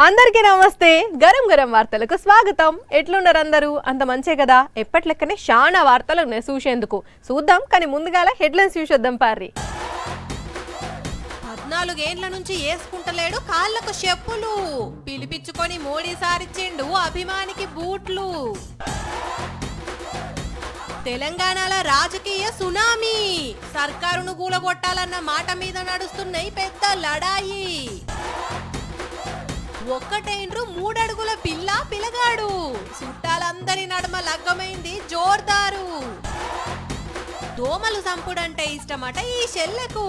అందరికీ నమస్తే. గరం గరం వార్తలకు స్వాగతం. ఎట్లున్నారు అందరూ? అంత మంచే కదా. ఎప్పట్లెక్కనే చాలా వార్తలు ఉన్నాయి చూసేందుకు. చూద్దాం, కానీ ముందుగాల హెడ్లైన్స్ చూసేద్దాం పారి. 14 ఏళ్ల నుంచి వేసుకుంటలేడు కాళ్ళకు చెప్పులు, పిలిపించుకొని మోడీ సారిచ్చిండు అభిమానికి బూట్లు. తెలంగాణలో రాజకీయ సునామీ, సర్కారును కూలగొట్టాలన్న మాట మీద నడుస్తున్నాయి పెద్ద లడాయి. ఒక్కటైండ్రు 3 అడుగుల పిల్లగాడు, చుట్టాలందరి నడుమ లగ్గమైంది జోర్దారు. దోమలు సంపుడంటే ఇష్టమట ఈ చెల్లెకు,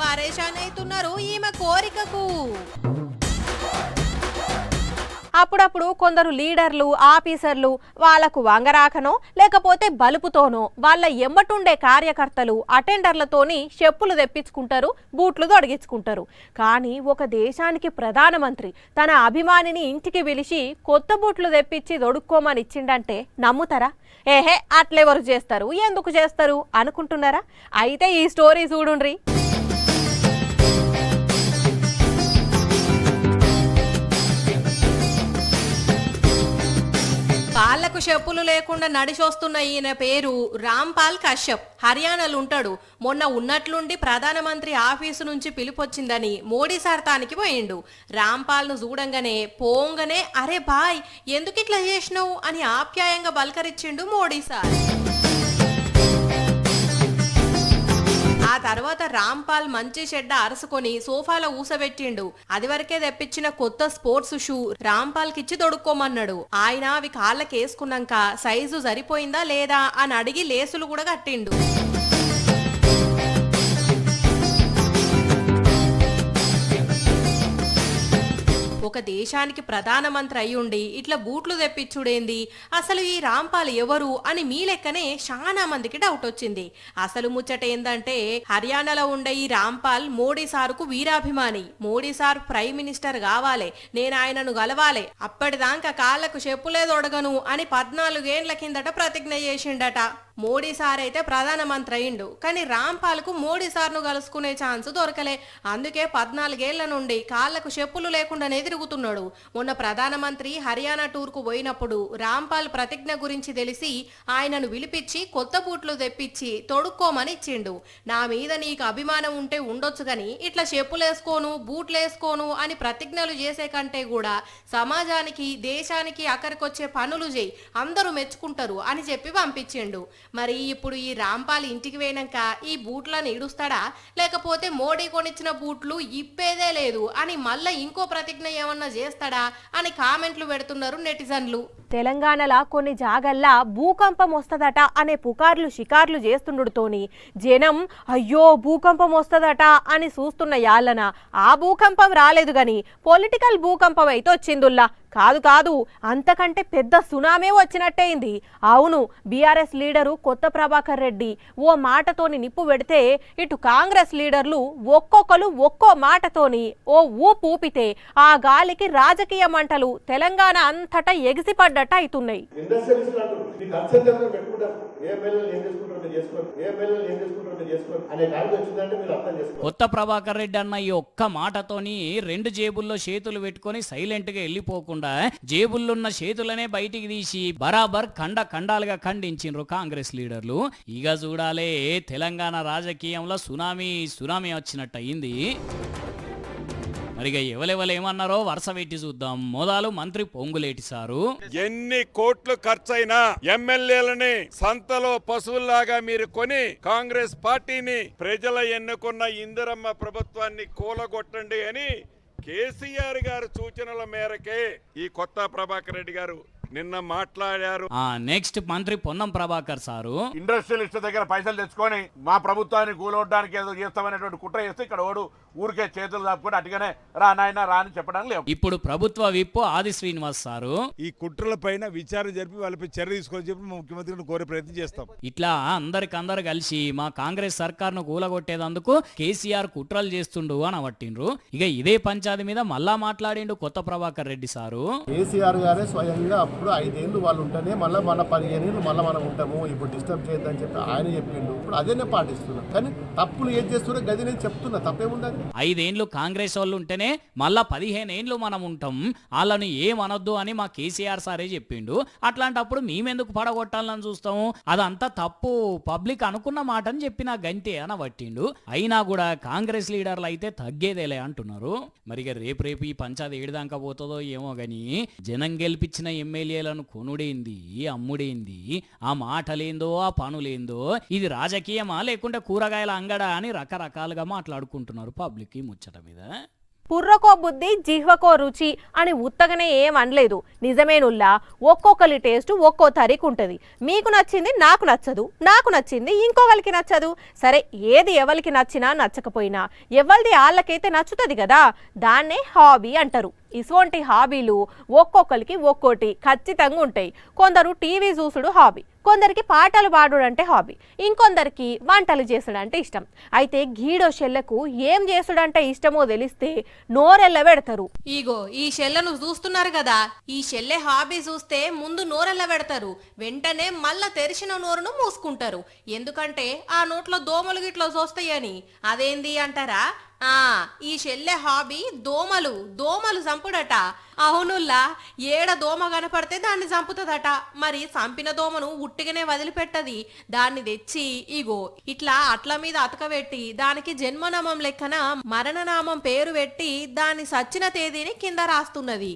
పరేషాన్ అవుతున్నారు ఈమె కోరికకు. అప్పుడప్పుడు కొందరు లీడర్లు, ఆఫీసర్లు వాళ్లకు వంగరాకనో లేకపోతే బలుపుతోనో వాళ్ళ ఎమ్మటుండే కార్యకర్తలు, అటెండర్లతోని చెప్పులు తెప్పించుకుంటారు, బూట్లు తొడిగించుకుంటారు. కానీ ఒక దేశానికి ప్రధానమంత్రి తన అభిమానిని ఇంటికి పిలిచి కొత్త బూట్లు తెప్పించి తొడుక్కోమని ఇచ్చిండంటే నమ్ముతారా? ఏహే, అట్లెవరు చేస్తారు, ఎందుకు చేస్తారు అనుకుంటున్నారా? అయితే ఈ స్టోరీ చూడుండ్రి. కాళ్లకు చెప్పులు లేకుండా నడిచొస్తున్న ఈయన పేరు రాంపాల్ కశ్యప్. హర్యానాలో ఉంటాడు. మొన్న ఉన్నట్లుండి ప్రధానమంత్రి ఆఫీసు నుంచి పిలుపొచ్చిందని మోడీ సార్ తానికి పోయిండు. రాంపాల్ ను చూడంగానే పోంగానే అరే బాయ్ ఎందుకు ఇట్లా చేసినావు అని ఆప్యాయంగా బలకరించిండు మోడీ సార్. ఆ తర్వాత రాంపాల్ మంచి చెడ్డ అరసుకొని సోఫాలో ఊసబెట్టిండు. అది వరకే తెప్పించిన కొత్త స్పోర్ట్స్ షూ రాంపాల్ కిచ్చి తొడుక్కోమన్నాడు. ఆయన అవి కాళ్ళకేసుకున్నాక సైజు సరిపోయిందా లేదా అని అడిగి లేసులు కూడా కట్టిండు. ఒక దేశానికి ప్రధానమంత్రి అయ్యుండి ఇట్లా బూట్లు తెప్పించుడేంది, అసలు ఈ రాంపాల్ ఎవరు అని మీ లెక్కనే చాలా మందికి డౌట్ వచ్చింది. అసలు ముచ్చట ఏందంటే హర్యానాలో ఉండే ఈ రాంపాల్ మోడీ సారుకు వీరాభిమాని. మోడీ సార్ ప్రైమ్ మినిస్టర్ కావాలి, నేను ఆయనను గలవాలి, అప్పటిదాకా కాళ్లకు చెప్పులే తొడగను అని 14 ఏళ్ల కిందట ప్రతిజ్ఞ చేసిండట. మోడీ సార్ అయితే ప్రధానమంత్రి అయిండు, కానీ రాంపాల్కు మోడీ సార్ను కలుసుకునే ఛాన్స్ దొరకలే. అందుకే 14 ఏళ్ల నుండి కాళ్లకు చెప్పులు లేకుండానే తిరుగుతున్నాడు. మొన్న ప్రధానమంత్రి హర్యానా టూర్కు పోయినప్పుడు రాంపాల్ ప్రతిజ్ఞ గురించి తెలిసి ఆయనను పిలిపించి కొత్త బూట్లు తెప్పించి తొడుక్కోమని ఇచ్చిండు. నా మీద నీకు అభిమానం ఉంటే ఉండొచ్చు గాని ఇట్లా చెప్పులేసుకోను బూట్లేసుకోను అని ప్రతిజ్ఞలు చేసే కంటే కూడా సమాజానికి దేశానికి అక్కడికొచ్చే పనులు చేయి, అందరూ మెచ్చుకుంటారు అని చెప్పి పంపించిండు. మరి ఇప్పుడు ఈ రాంపాల్ ఇంటికి పోయినాక ఈ బూట్లను ఇడుస్తాడా, లేకపోతే మోడీ కొనిచ్చిన బూట్లు ఇప్పేదే లేదు అని మళ్ళా ఇంకో ప్రతిజ్ఞ ఏమన్నా చేస్తాడా అని కామెంట్లు పెడుతున్నారు నెటిజన్లు. తెలంగాణలో కొన్ని జాగల్లా భూకంపం వస్తదట అనే పుకార్లు షికార్లు చేస్తుండటోని జనం అయ్యో భూకంపం వస్తదట అని చూస్తున్న యాళ్ళన ఆ భూకంపం రాలేదు గాని పొలిటికల్ భూకంపం అయితే వచ్చిందుల్లా. కాదు అంతకంటే పెద్ద సునామీ వచ్చినట్టయింది. అవును, బీఆర్ఎస్ లీడరు కొత్త ప్రభాకర్ రెడ్డి ఓ మాటతోని నిప్పు పెడితే ఇటు కాంగ్రెస్ లీడర్లు ఒక్కొక్కరు ఒక్కో మాటతోని ఓ ఊపు ఊపితే ఆ గాలికి రాజకీయ మంటలు తెలంగాణ అంతటా ఎగిసిపడ్డ అవుతున్నాయి. కొత్త ప్రభాకర్ రెడ్డి అన్న ఈ ఒక్క మాటతోని 2 జేబుల్లో చేతులు పెట్టుకొని సైలెంట్ గా వెళ్ళిపోకుండా జేబుల్లున్న చేతులనే బయటికి తీసి బరాబర్ ఖండాలుగా ఖండించిండ్రు కాంగ్రెస్ లీడర్లు. ఇక చూడాలే తెలంగాణ రాజకీయంలో సునామీ వచ్చినట్టు అయింది. మరిగా ఎవరెవరేమన్నారో వరుస పెట్టి చూద్దాం. మొదలు మంత్రి పొంగులేటి సారు, ఎన్ని కోట్లు ఖర్చైనా ఎమ్మెల్యేలని సంతలో పశువుల్లాగా మీరు కొని కాంగ్రెస్ పార్టీని ప్రజల ఎన్నుకున్న ఇందిరమ్మ ప్రభుత్వాన్ని కూలగొట్టండి అని కేసీఆర్ గారు సూచనల మేరకే ఈ కొత్త ప్రభాకర్ రెడ్డి గారు నిన్న మాట్లాడారు. నెక్స్ట్ మంత్రి పొన్నం ప్రభాకర్ సారు, ఇండస్ట్రియలిస్ట్ దగ్గర పైసలు తెచ్చుకొని మా ప్రభుత్వాన్ని కూలవడానికి ఏదో చేస్తామనేటువంటి కుట్ర చేస్తే ఇక్కడ ఓడు ఊరికే చేతులు దాపుకొని అటుగానే రా నాయన రా అని చెప్పడానికి లేవు. ఇప్పుడు ప్రభుత్వ విప్పు ఆది శ్రీనివాస్ సారు, ఈ కుట్రల పైన విచారణ జరిపి వాళ్ళపై చర్య తీసుకొని చెప్పి ముఖ్యమంత్రిని కోరే ప్రయత్నం చేస్తాం. ఇట్లా అందరు కలిసి మా కాంగ్రెస్ సర్కార్ను కూలగొట్టేదందుకు కేసీఆర్ కుట్రలు చేస్తుండు అని పట్టిండ్రు. ఇక ఇదే పంచాయతీ మీద మళ్ళా మాట్లాడిండు కొత్త ప్రభాకర్ రెడ్డి సారు. కేసీఆర్ గారే స్వయంగా ఇప్పుడు 5 ఏళ్ళు వాళ్ళు ఉంటేనే మళ్ళీ మన 15 ఏళ్ళు మళ్ళీ మనం ఉంటాము, ఇప్పుడు డిస్టర్బ్ చేయొద్దని చెప్పి ఆయన చెప్పిండు. ఇప్పుడు అదే నేను పాటిస్తున్నాను, కానీ తప్పులు ఏం చేస్తున్నా గది నేను చెప్తున్నా, తప్పేముందని 5 ఏండ్లు కాంగ్రెస్ వాళ్ళు ఉంటేనే మళ్ళా 15 ఏండ్లు మనం ఉంటాం, వాళ్ళని ఏమనొద్దు అని మా కేసీఆర్ సారే చెప్పిండు. అట్లాంటప్పుడు మేమెందుకు పడగొట్టాలని చూస్తాము? అదంతా తప్పు, పబ్లిక్ అనుకున్న మాట అని చెప్పిన గంతే అనబట్టిండు. అయినా కూడా కాంగ్రెస్ లీడర్లు అయితే తగ్గేదేలే అంటున్నారు. మరి ఇక రేపు ఈ పంచాయతీ ఏడుదాకా పోతుందో ఏమో గాని జనం గెలిపించిన ఎమ్మెల్యేలను కొనుడేంది, అమ్ముడేంది, ఆ మాటలేందో ఆ పనులేందో, ఇది రాజకీయమా లేకుంటే కూరగాయల అంగడా అని రకరకాలుగా మాట్లాడుకుంటున్నారు పబ్లిక్ ఈ ముచ్చట మీద. పుర్రకో బుద్ధి జిహ్వకో రుచి అని ఉత్తగానే ఏం అనలేదు. నిజమేనుల్లా ఒక్కొక్కరి టేస్ట్ ఒక్కో తరీకు ఉంటుంది. మీకు నచ్చింది నాకు నచ్చదు, నాకు నచ్చింది ఇంకొకరికి నచ్చదు. సరే, ఏది ఎవరికి నచ్చినా నచ్చకపోయినా ఎవరిది వాళ్ళకైతే నచ్చుతుంది కదా, దాన్నే హాబీ అంటారు. ఇటువంటి హాబీలు ఒక్కొక్కరికి ఒక్కోటి ఖచ్చితంగా ఉంటాయి. కొందరు టీవీ చూసుడు హాబీ, కొందరికి పాటలు పాడుడు అంటే హాబీ, ఇంకొందరికి వంటలు చేసుడు అంటే ఇష్టం. అయితే గీడో షెల్లకు ఏం చేసుడంటే ఇష్టమో తెలిస్తే నోరెల్ల పెడతారు. ఇగో ఈ షెల్లను చూస్తున్నారు కదా, ఈ షెల్లె హాబీ చూస్తే ముందు నోరెల్ల పెడతారు, వెంటనే మళ్ళా తెరిచిన నోరును మూసుకుంటారు. ఎందుకంటే ఆ నోట్లో దోమలు గిట్లా చూస్తాయని. అదేంది అంటారా? ఈ షెల్లె హాబీ దోమలు చంపుడట. అవునుల్లా, ఏడ దోమ కనపడితే దాన్ని చంపుతుందట. మరి చంపిన దోమను ఉట్టిగానే వదిలిపెట్టది. దాన్ని తెచ్చి ఇగో ఇట్లా అట్ల మీద అతకబెట్టి దానికి జన్మనామం లెక్కన మరణనామం పేరు పెట్టి దాన్ని సచ్చిన తేదీని కింద రాస్తున్నది.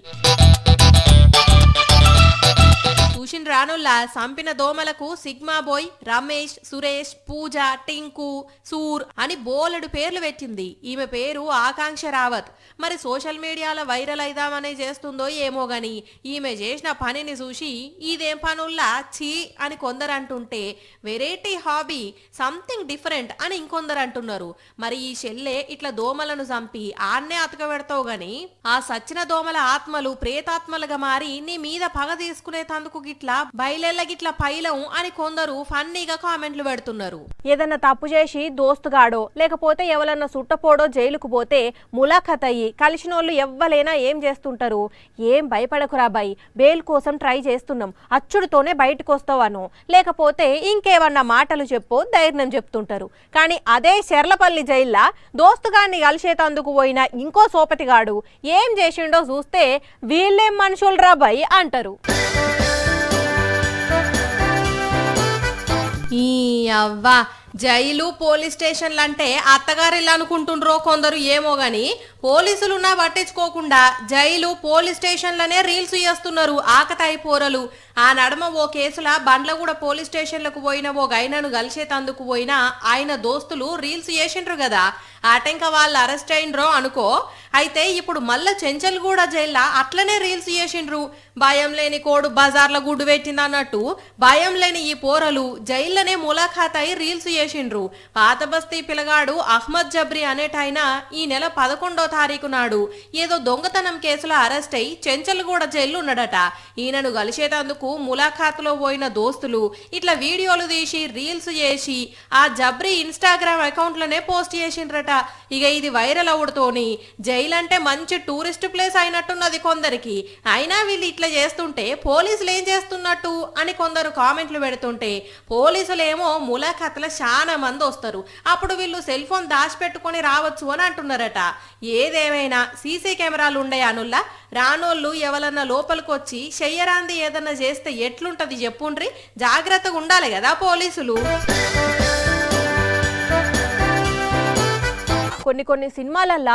చూసిన రానుల్లా సంపిన దోమలకు సిగ్మా బోయ్, రమేష్, సురేష్, పూజ, టింకు, సూర్ అని బోలెడు పేర్లు పెట్టింది. ఈమె పేరు ఆకాంక్ష రావత్. మరి సోషల్ మీడియాలో వైరల్ అయిదామనే చేస్తుందో ఏమో గాని ఈమె చేసిన పనిని చూసి ఇదేం పనుల్లా ఛీ అని కొందరు అంటుంటే, వెరైటీ హాబీ, సంథింగ్ డిఫరెంట్ అని ఇంకొందరు అంటున్నారు. మరి ఈ షెల్లే ఇట్లా దోమలను చంపి ఆన్నే అతకబెడతావు గాని ఆ సచ్చిన దోమల ఆత్మలు ప్రేతాత్మలుగా మారి నీ మీద పగ తీసుకునే తందుకు గిట్లా బయలెల్ల గిట్లా పైలం అని కొందరు ఫన్నీగా కామెంట్లు పెడుతున్నారు. ఏదన్నా తప్పు చేసి దోస్తుగాడో లేకపోతే ఎవరన్నా సుట్టపోడో జైలుకు పోతే ములాఖత్ అయ్యి కలిసినోళ్ళు ఎవ్వలైనా ఏం చేస్తుంటారు? ఏం భయపడకురా బాయ్, బెయిల్ కోసం ట్రై చేస్తున్నాం, అచ్చుడుతోనే బయటకు వస్తావను, లేకపోతే ఇంకేమన్నా మాటలు చెప్పో ధైర్యం చెప్తుంటారు. కానీ అదే శర్లపల్లి జైల్లో దోస్తుగాడిని కలిసేతందుకు పోయిన ఇంకో సోపతిగాడు ఏం చేసిండో చూస్తే వీళ్ళేం మనుషులరా బాయ్ అంటారు. ఈ అవ్వా, జైలు పోలీస్ స్టేషన్లు అంటే అత్తగారిల్లు అనుకుంటుండ్రో కొందరు ఏమో గాని, పోలీసులున్నా పట్టించుకోకుండా జైలు పోలీస్ స్టేషన్లనే రీల్స్ చేస్తున్నారు ఆకతాయి పోరలు. ఆ నడమ ఓ కేసుల బండ్లగూడ పోలీస్ స్టేషన్లకు పోయిన ఓ గైనను కలిసేతందుకు పోయిన ఆయన దోస్తులు రీల్స్ చేసిండ్రు కదా, ఆటంక వాళ్ళు అరెస్ట్ అయినరో అనుకో. అయితే ఇప్పుడు మళ్ళా చెంచల్గూడ జైల్లో అట్లనే రీల్స్ చేసిండ్రు. భయం లేని కోడు బజార్ల గుడ్డు పెట్టింది అన్నట్టు భయం లేని ఈ పోరలు జైల్లోనే ములాఖాత్ అయి రీల్స్ చేసిండ్రు. పాత బస్తీ పిల్లగాడు అహ్మద్ జబ్రీ అనేటాయన ఈ నెల 11వ తారీఖు నాడు ఏదో దొంగతనం కేసులో అరెస్ట్ అయి చెంచల్గూడ జైల్లో ఉన్నాడట. ఈయనను కలిసేటందుకు ములాఖాతులో పోయిన దోస్తులు ఇట్లా వీడియోలు తీసి రీల్స్ చేసి ఆ జబ్రీ ఇన్స్టాగ్రామ్ అకౌంట్లోనే పోస్ట్ చేసిండ్రట. ఇక ఇది వైరల్ అవుడుతోని జైలు అంటే మంచి టూరిస్ట్ ప్లేస్ అయినట్టున్నది కొందరికి. అయినా వీళ్ళు ఇట్లా చేస్తుంటే పోలీసులు ఏం చేస్తున్నట్టు అని కొందరు కామెంట్లు పెడుతుంటే, పోలీసులేమో ములాఖాతుల చాలా మంది వస్తారు, అప్పుడు వీళ్ళు సెల్ ఫోన్ దాచిపెట్టుకొని రావచ్చు అని అంటున్నారట. ఏదేమైనా సీసీ కెమెరాలు ఉండే అనుల్లా రానోళ్ళు ఎవరన్నా లోపలికి వచ్చి చెయ్యరాంది ఏదన్నా చేస్తే ఎట్లుంటది చెప్పుండ్రి. జాగ్రత్తగా ఉండాలి కదా పోలీసులు. కొన్ని సినిమాలల్లో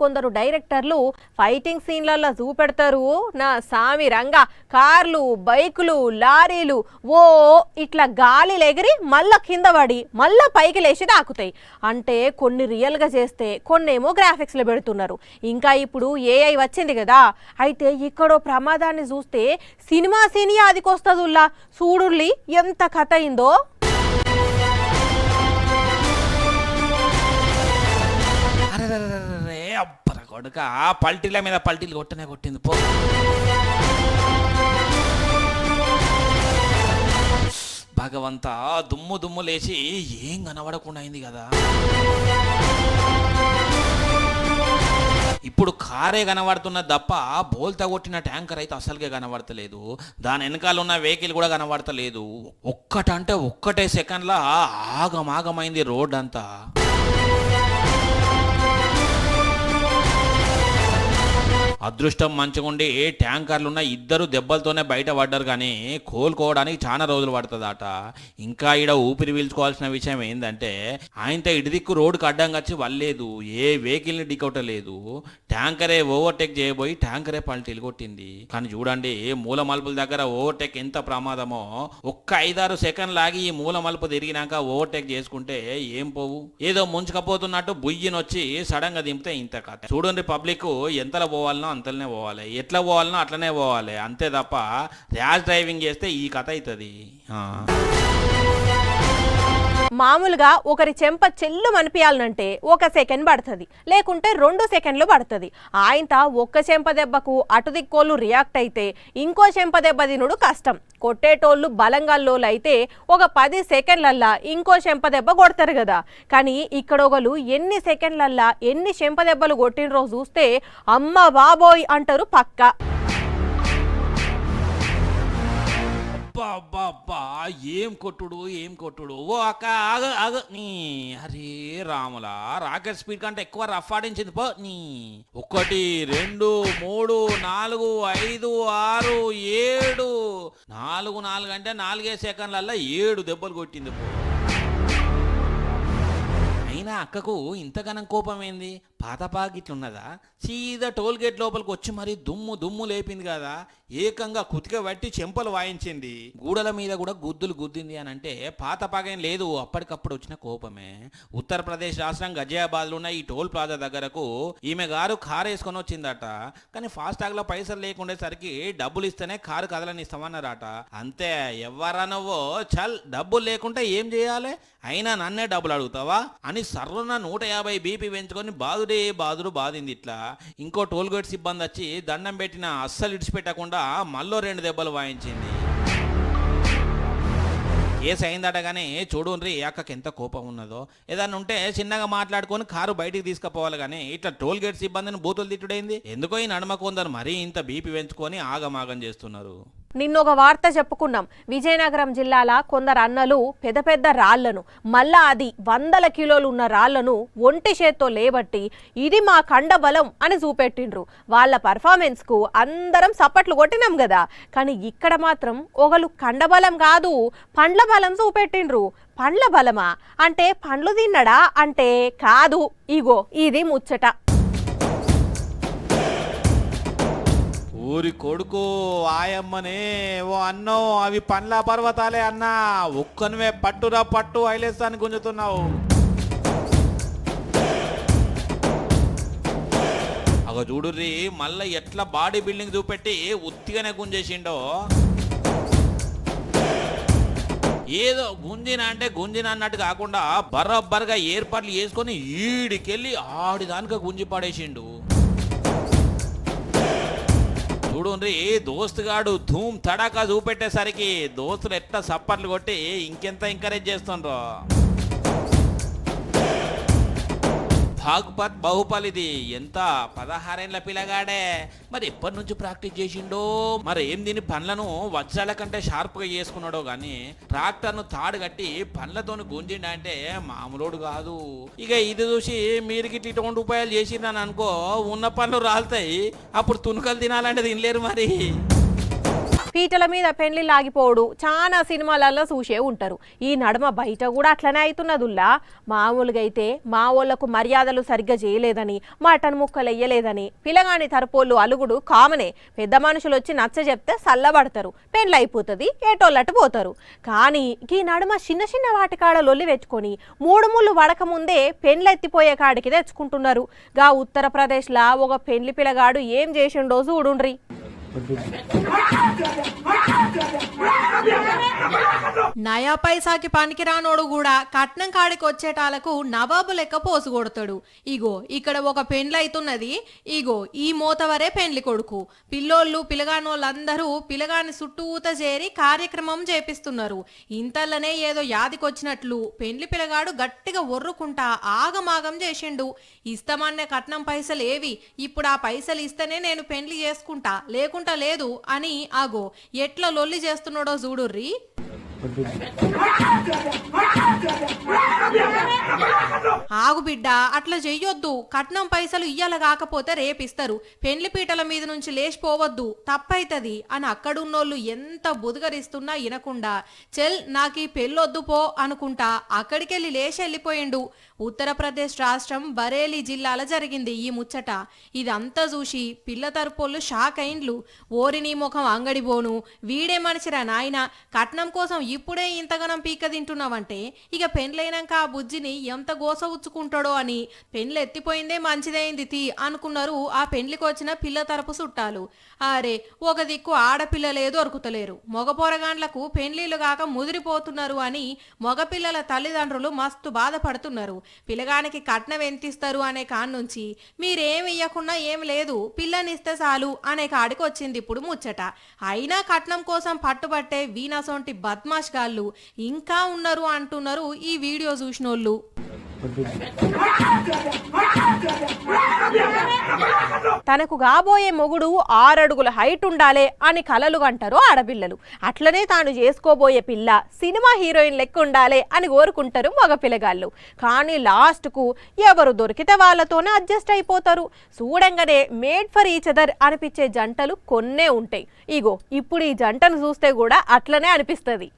కొందరు డైరెక్టర్లు ఫైటింగ్ సీన్లల్లో చూపెడతారు. నా సామి రంగా కార్లు, బైకులు, లారీలు ఓ ఇట్లా గాలిలు ఎగిరి మళ్ళా కింద పడి మళ్ళా పైకి లేచి దాకుతాయి. అంటే కొన్ని రియల్గా చేస్తే కొన్నేమో గ్రాఫిక్స్లో పెడుతున్నారు. ఇంకా ఇప్పుడు ఏఐ వచ్చింది కదా, అయితే ఇక్కడో ప్రమాదాన్ని చూస్తే సినిమా అదికొస్తుందిలా చూడుల్లి ఎంత కథ అయిందో. అబ్బర కొడుక, పల్టీల మీద పల్టీలు కొట్టింది పో. భగవంత, దుమ్ము లేచి ఏం కనబడకుండా అయింది కదా. ఇప్పుడు కారే కనబడుతున్నది తప్ప బోల్తా కొట్టిన ట్యాంకర్ అయితే అసలుగా కనబడతలేదు. దాని వెనకాల ఉన్న వెహికల్ కూడా కనబడతలేదు. ఒక్కటంటే ఒక్కటే సెకండ్లా ఆగమాగమైంది రోడ్ అంతా. అదృష్టం మంచిగుండి ట్యాంకర్లున్న ఇద్దరు దెబ్బలతోనే బయట పడ్డారు, కానీ కోలుకోవడానికి చాలా రోజులు పడుతుందట. ఇంకా ఈడ ఊపిరి పీల్చుకోవాల్సిన విషయం ఏంటంటే ఆయనతో ఇటుదిక్కు రోడ్డుకు అడ్డంగా వచ్చి వల్లేదు, ఏ వెహికల్ని ఢీకొట్టలేదు. ట్యాంకరే ఓవర్టేక్ చేయబోయి ట్యాంకరే పల్టీలు కొట్టింది. కానీ చూడండి మూల మలుపుల దగ్గర ఓవర్టేక్ ఎంత ప్రమాదమో. ఒక్క 5-6 సెకండ్ లాగి ఈ మూల మలుపు తిరిగినాక ఓవర్టేక్ చేసుకుంటే ఏం పోవు, ఏదో ముంచుకపోతున్నట్టు బుయ్యినొచ్చి సడన్ గా దింపితే ఇంత కథ. చూడండి పబ్లిక్ ఎంతలో పోవాలనో అంతలోనే పోవాలి, ఎట్లా పోవాలనో అట్లనే పోవాలి, అంతే తప్ప ర్యాష్ డ్రైవింగ్ చేస్తే ఈ కథ అవుతుంది. మామూలుగా ఒకరి చెంప చెల్లు మనిపియాలనంటే 1 సెకండ్ పడుతుంది, లేకుంటే 2 సెకండ్లు పడుతుంది. ఆయంత ఒక్క చెంప దెబ్బకు అటు దిక్కోళ్ళు రియాక్ట్ అయితే ఇంకో చెంప దెబ్బ తినుడు కష్టం. కొట్టేటోళ్ళు బలంగాల్లోళ్ళు అయితే ఒక 10 సెకండ్లల్లా ఇంకో చెంప దెబ్బ కొడతారు కదా. కానీ ఇక్కడ ఒకరు ఎన్ని సెకండ్లల్లా ఎన్ని చెంప దెబ్బలు కొట్టినరో చూస్తే అమ్మ బాబోయ్ అంటారు పక్కా. అబ్బా ఏం కొట్టుడు ఏం కొట్టుడు. ఓ అక్క ఆగ ఆగ నీ, అరే రాములా రాకెట్ స్పీడ్ కంటే ఎక్కువ రఫ్ ఆడించింది పో నీ. 1 2 3 4 5 6 7 4 అంటే 4 సెకండ్లల్లా 7 దెబ్బలు కొట్టింది పో. అయినా అక్కకు ఇంతగానం కోపం ఏంది, పాతపాకి ఇట్లున్నదా? సీదా టోల్ గేట్ లోపలికి వచ్చి మరి దుమ్ము లేపింది కదా, ఏకంగా కుతిక పట్టి చెంపలు వాయించింది, గూడల మీద కూడా గుద్దులు గుద్దింది అని అంటే పాతపాకేం లేదు, అప్పటికప్పుడు వచ్చిన కోపమే. ఉత్తరప్రదేశ్ రాష్ట్రం గజియాబాద్లో ఉన్న ఈ టోల్ ప్లాజా దగ్గరకు ఈమె గారు కారు వేసుకొని వచ్చిందట. కానీ ఫాస్టాగ్లో పైసలు లేకుండేసరికి డబ్బులు ఇస్తేనే కారు కదలనిస్తామన్నారట. అంతే, ఎవరనవో చల్ డబ్బులు లేకుంటే ఏం చేయాలి, అయినా నన్నే డబ్బులు అడుగుతావా అని సర్రున 150 బీపీ పెంచుకొని బాదింది. ఇట్లా ఇంకో టోల్ గేట్ సిబ్బంది వచ్చి దండం పెట్టిన అస్సలు ఇడిచిపెట్టకుండా మళ్ళీ 2 దెబ్బలు వాయించింది. కేసు అయిందట. కానీ చూడుండ్రి అక్కకి ఎంత కోపం ఉన్నదో. ఏదన్నా ఉంటే చిన్నగా మాట్లాడుకొని కారు బయటికి తీసుకుపోవాలి, కానీ ఇట్లా టోల్ గేట్ సిబ్బందిని బూతులు తిట్టుడైంది. ఎందుకో ఈ నడమ కొందరు మరీ ఇంత బీపీ పెంచుకొని ఆగమాగం చేస్తున్నారు. నిన్నొక వార్త చెప్పుకున్నాం. విజయనగరం జిల్లాల కొందరు అన్నలు పెద్ద రాళ్లను, మళ్ళా అది 100 కిలోలు ఉన్న రాళ్లను ఒంటి చేత్తో లేబట్టి ఇది మా కండబలం అని చూపెట్టిండ్రు. వాళ్ళ పర్ఫార్మెన్స్ కు అందరం సప్పట్లు కొట్టినాం కదా. కానీ ఇక్కడ మాత్రం ఒకళ్ళు కండబలం కాదు పండ్ల బలం చూపెట్టిండ్రు. పండ్ల బలమా అంటే పండ్లు తిన్నడా అంటే కాదు. ఇగో ఇది ముచ్చట. ఊరి కొడుకు ఆయమ్మనే ఓ అన్నో అవి పండ్ల పర్వతాలే అన్నా, ఒక్కనివే పట్టురా పట్టు ఐలేస్తాన్ని గుంజుతున్నావు. అగ చూడుర్రి మళ్ళీ ఎట్లా బాడీ బిల్డింగ్ చూపెట్టి ఉత్తిగానే గుంజేసిండో. ఏదో గుంజిన అన్నట్టు కాకుండా బరబ్బర్గా ఏర్పాట్లు చేసుకొని ఈడికెళ్ళి ఆడిదానిక గుంజి పడేసిండు. చూడుండ్రి దోస్తుగాడు ధూమ్ తడాకా చూపెట్టేసరికి దోస్తులు ఎట్లా సప్పర్లు కొట్టి ఇంకెంత ఎంకరేజ్ చేస్తుండ్రో. భాగ్పత్ బాహుబలిది ఎంత 16 ఏళ్ల పిల్లగాడే, మరి ఎప్పటి నుంచి ప్రాక్టీస్ చేసిండో మరి ఏం దీని పనులను వజ్రాల కంటే షార్ప్గా చేసుకున్నాడో కానీ ట్రాక్టర్ను తాడు కట్టి పనులతోని గుంజిండ అంటే మామూలుడు కాదు. ఇక ఇది చూసి మీరు గిట్ల 20 రూపాయలు చేసిందని అనుకో, ఉన్న పనులు రాలుతాయి, అప్పుడు తునుకలు తినాలంటే తినలేరు. మరి పీటల మీద పెళ్లి లాగిపోవడు చాలా సినిమాలలో చూసే ఉంటారు. ఈ నడమ బయట కూడా అట్లనే అవుతున్నదుల్లా. మామూలుగా అయితే మా వాళ్ళకు మర్యాదలు సరిగ్గా చేయలేదని, మటన్ ముక్కలు వేయలేదని పిల్లగాని తరపోళ్ళు అలుగుడు కామనే. పెద్ద మనుషులు వచ్చి నచ్చ చెప్తే సల్లబడతారు, పెళ్లి అయిపోతుంది, ఏటోళ్ళట్టు పోతారు. కానీ ఈ నడమ చిన్న వాటికాడ లొల్లి పెట్టుకొని 3 ముళ్ళు వడక ముందే పెండ్లెత్తిపోయే కాడికి తెచ్చుకుంటున్నారు. గా ఉత్తరప్రదేశ్లా ఒక పెళ్లి పిల్లగాడు ఏం చేసిండో చూడుండ్రి. నయా పైసాకి పనికిరానోడు కూడా కట్నం కాడికి వచ్చేటాలకు నవాబు లెక్క పోసు కొడతాడు. ఇగో ఇక్కడ ఒక పెండ్లి అవుతున్నది. ఇగో ఈ మోతవరే పెండ్లి కొడుకు. పిల్లోళ్ళు పిలగానోళ్ళందరూ పిలగాని చుట్టూత చేరి కార్యక్రమం చేపిస్తున్నారు. ఇంతల్లనే ఏదో యాదికొచ్చినట్లు పెండ్లి పిల్లగాడు గట్టిగా ఒర్రుకుంటా ఆగమాగం చేసిండు. ఇస్తామన్నే కట్నం పైసలు ఏవి, ఇప్పుడు ఆ పైసలు ఇస్తేనే నేను పెండ్లి చేసుకుంటా, లేకుంటా లేదు అని ఆగో ఎట్లా లొల్లి చేస్తున్నాడో చూడుర్రి. ఆగు బిడ్డ, అట్లా చెయ్యొద్దు. కట్నం పైసలు ఇయ్యాల కాకపోతే రేపిస్తారు. పెండ్లి పీటల మీద నుంచి లేచిపోవద్దు, తప్పైతది అని అక్కడున్నోళ్ళు ఎంత బుదగరిస్తున్నా వినకుండా చెల్ నాకు ఈ పెళ్ళొద్దు పో అనుకుంటా అక్కడికెళ్ళి లేచి వెళ్ళిపోయిండు. ఉత్తరప్రదేశ్ రాష్ట్రం బరేలీ జిల్లాల జరిగింది ఈ ముచ్చట. ఇదంతా చూసి పిల్ల తరపోళ్ళు షాక్ అయిండ్లు. ఓరిని ముఖం అంగడి బోను, వీడే మనిషిరా నాయన, కట్నం కోసం ఇప్పుడే ఇంతగనం పీక తింటున్నావంటే ఇక పెండ్లైనాక ఆ బుజ్జిని ఎంత గోస ఉచ్చుకుంటాడో అని పెండ్లు ఎత్తిపోయిందే మంచిదైంది తీ అనుకున్నారు ఆ పెండ్లికి వచ్చిన పిల్ల తరపు చుట్టాలు. అరే, ఒక దిక్కు ఆడపిల్లలే దొరుకుతలేరు, మగ పోరగాండ్లకు పెండ్లీలు కాక ముదిరిపోతున్నారు అని మగపిల్లల తల్లిదండ్రులు మస్తు బాధపడుతున్నారు. పిల్లగానికి కట్నం ఎంతిస్తారు అనే కాన్నుంచి మీరేం ఇయ్యకున్నా ఏం లేదు, పిల్లనిస్తే చాలు అనే కాడికి వచ్చింది ఇప్పుడు ముచ్చట. అయినా కట్నం కోసం పట్టుబట్టే వీణసొంటి బద్మాష్ గాళ్ళు ఇంకా ఉన్నారు అంటున్నారు ఈ వీడియో చూసినోళ్ళు. తనకు కాబోయే మొగుడు 6 అడుగుల హైట్ ఉండాలే అని కలలు కంటారు ఆడపిల్లలు. అట్లనే తాను చేసుకోబోయే పిల్ల సినిమా హీరోయిన్ లెక్క ఉండాలే అని కోరుకుంటారు మగ పిల్లగాళ్ళు. కానీ లాస్ట్కు ఎవరు దొరికితే వాళ్ళతోనే అడ్జస్ట్ అయిపోతారు. చూడంగానే మేడ్ ఫర్ ఈచ్ అదర్ అనిపించే జంటలు కొన్నే ఉంటాయి. ఇగో ఇప్పుడు ఈ జంటను చూస్తే కూడా అట్లనే అనిపిస్తుంది.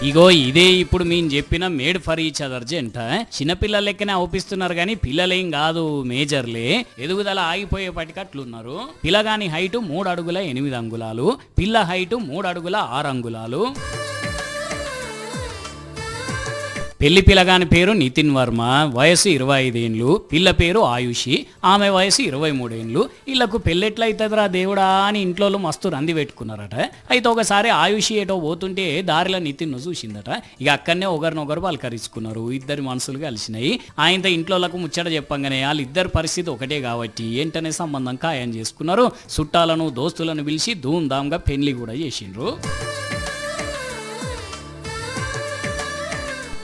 ఇగో ఇదే ఇప్పుడు మేము చెప్పిన మేడ్ ఫర్ ఈచ్ అదర్ జంట. చిన్నపిల్లల లెక్కనే అవుపిస్తున్నారు కానీ పిల్లలేం కాదు, మేజర్లే. ఎదుగుదల ఆగిపోయేపటికి అట్లున్నారు. పిల్లగాని హైటు 3 అడుగుల 8 అంగుళాలు, పిల్ల హైటు 3 అడుగుల 6 అంగుళాలు. పెళ్లి పిల్లగాని పేరు నితిన్ వర్మ, వయసు 25 ఏండ్లు, పిల్ల పేరు ఆయుషి, ఆమె వయసు 23 ఏండ్లు. వీళ్ళకు పెళ్ళెట్లయితుందిరా దేవుడా అని ఇంట్లో మస్తు రంది పెట్టుకున్నారట. అయితే ఒకసారి ఆయుషి ఏటో పోతుంటే దారిలో నితిన్ను చూసిందట. ఇక అక్కడనే ఒకరినొకరు పలకరించుకున్నారు. ఇద్దరి మనసులు కలిసినాయి. ఆయనతో ఇంట్లోలకు ముచ్చట చెప్పంగానే వాళ్ళిద్దరి పరిస్థితి ఒకటే కాబట్టి వెంటనే సంబంధం ఖాయం చేసుకున్నారు. చుట్టాలను దోస్తులను పిలిచి ధూమ్ధామ్గా పెళ్లి కూడా చేసిండ్రు.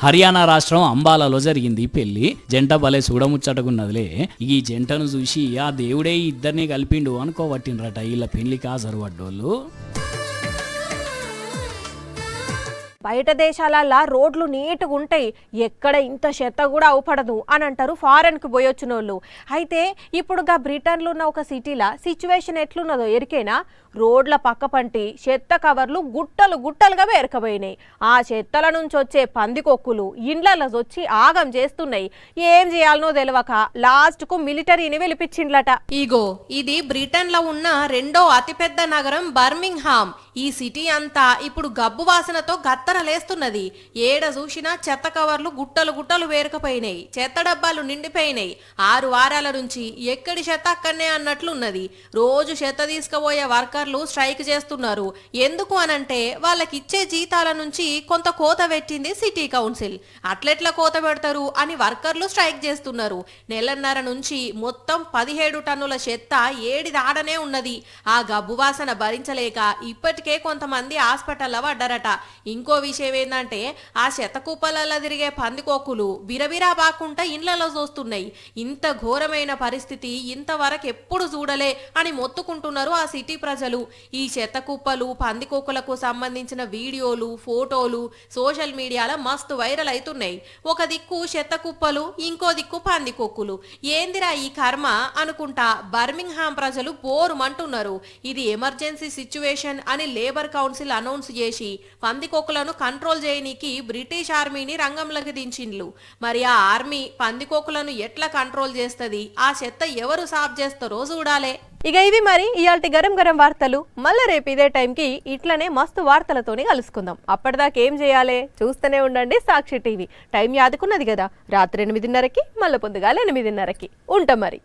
హర్యానా రాష్ట్రం అంబాలాలో జరిగింది పెళ్లి. జంట భలే చూడముచ్చటకున్నదిలే. ఈ జంటను చూసి ఆ దేవుడే ఇద్దరిని కలిపిండు అనుకోబట్టినరట వీళ్ళ పెళ్లికి హాజరు పడ్డోళ్ళు. బయట దేశాలల్లా రోడ్లు నీట్గా ఉంటాయి, ఎక్కడ ఇంత చెత్త కూడా అవపడదు అని అంటారు ఫారెన్కి పోయొచ్చిన వాళ్ళు. అయితే ఇప్పుడుగా బ్రిటన్లో ఉన్న ఒక సిటీలో సిచ్యువేషన్ ఎట్లున్నదో ఎరికేనా? రోడ్ల పక్క పంటి చెత్త కవర్లు గుట్టలు గుట్టలుగా పేరకపోయినాయి. ఆ చెత్తల నుంచి వచ్చే పందికొక్కులు ఇండ్లలో వచ్చి ఆగం చేస్తున్నాయి. ఏం చేయాలనో తెలియక లాస్ట్కు మిలిటరీని పిలిపించిండ్లట. ఇగో ఇది బ్రిటన్లో ఉన్న 2వ అతిపెద్ద నగరం బర్మింగ్హామ్. ఈ సిటీ అంతా ఇప్పుడు గబ్బు వాసనతో గత్తరలేస్తున్నది. ఏడ చూసినా చెత్త కవర్లు గుట్టలు గుట్టలు వేరకపోయినాయి, చెత్త డబ్బాలు నిండిపోయినాయి. 6 వారాల నుంచి ఎక్కడి చెత్త అక్కడనే అన్నట్లున్నది. రోజు చెత్త తీసుకుపోయే వర్కర్లు స్ట్రైక్ చేస్తున్నారు. ఎందుకు అనంటే వాళ్ళకిచ్చే జీతాల నుంచి కొంత కోత పెట్టింది సిటీ కౌన్సిల్. అట్లెట్లా కోత పెడతారు అని వర్కర్లు స్ట్రైక్ చేస్తున్నారు. నెలన్నర నుంచి మొత్తం 17 టన్నుల చెత్త ఏడిదాడనే ఉన్నది. ఆ గబ్బు వాసన భరించలేక ఇప్పటికే కొంతమంది హాస్పిటల్లో పడ్డారట. ఇంకో విషయం ఏంటంటే ఆ చెత్త కుప్పలలో తిరిగే పందికొక్కులు బిరబిరా బాకుంటా ఇండ్లలో చూస్తున్నాయి. ఇంత ఘోరమైన పరిస్థితి ఇంతవరకు ఎప్పుడు చూడలే అని మొత్తుకుంటున్నారు ఆ సిటీ ప్రజలు. ఈ చెత్త కుప్పలు పందికొక్కులకు సంబంధించిన వీడియోలు, ఫోటోలు సోషల్ మీడియాలో మస్తు వైరల్ అవుతున్నాయి. ఒక దిక్కు చెత్త కుప్పలు, ఇంకో దిక్కు పందికొక్కులు. ఏందిరా ఈ కర్మ అనుకుంటా బర్మింగ్హామ్ ప్రజలు బోరుమంటున్నారు. ఇది ఎమర్జెన్సీ సిచ్యువేషన్ అని లేబర్ కౌన్సిల్ అనౌన్స్ చేసి పందికొక్కులను కంట్రోల్ చేయనీకి బ్రిటిష్ ఆర్మీని రంగంలోకి దించిండ్లు. మరి ఆ ఆర్మీ పందికొక్కులను ఎట్లా కంట్రోల్ చేస్తుంది, ఆ చెత్త ఎవరు సాఫ్ చేస్తారో చూడాలే. ఇక ఇవి మరి ఇయాల్టి గరం గరం వార్తలు. మళ్ళీ రేపు ఇదే టైంకి ఇట్లనే మస్తు వార్తలతోని కలుసుకుందాం. అప్పటిదాకా ఏం చేయాలి? చూస్తూనే ఉండండి సాక్షి టీవీ. టైం యాదుకున్నది కదా, రాత్రి 8:30కి, మళ్ళీ పొద్దుగాల 8:30కి. ఉంటాం మరి.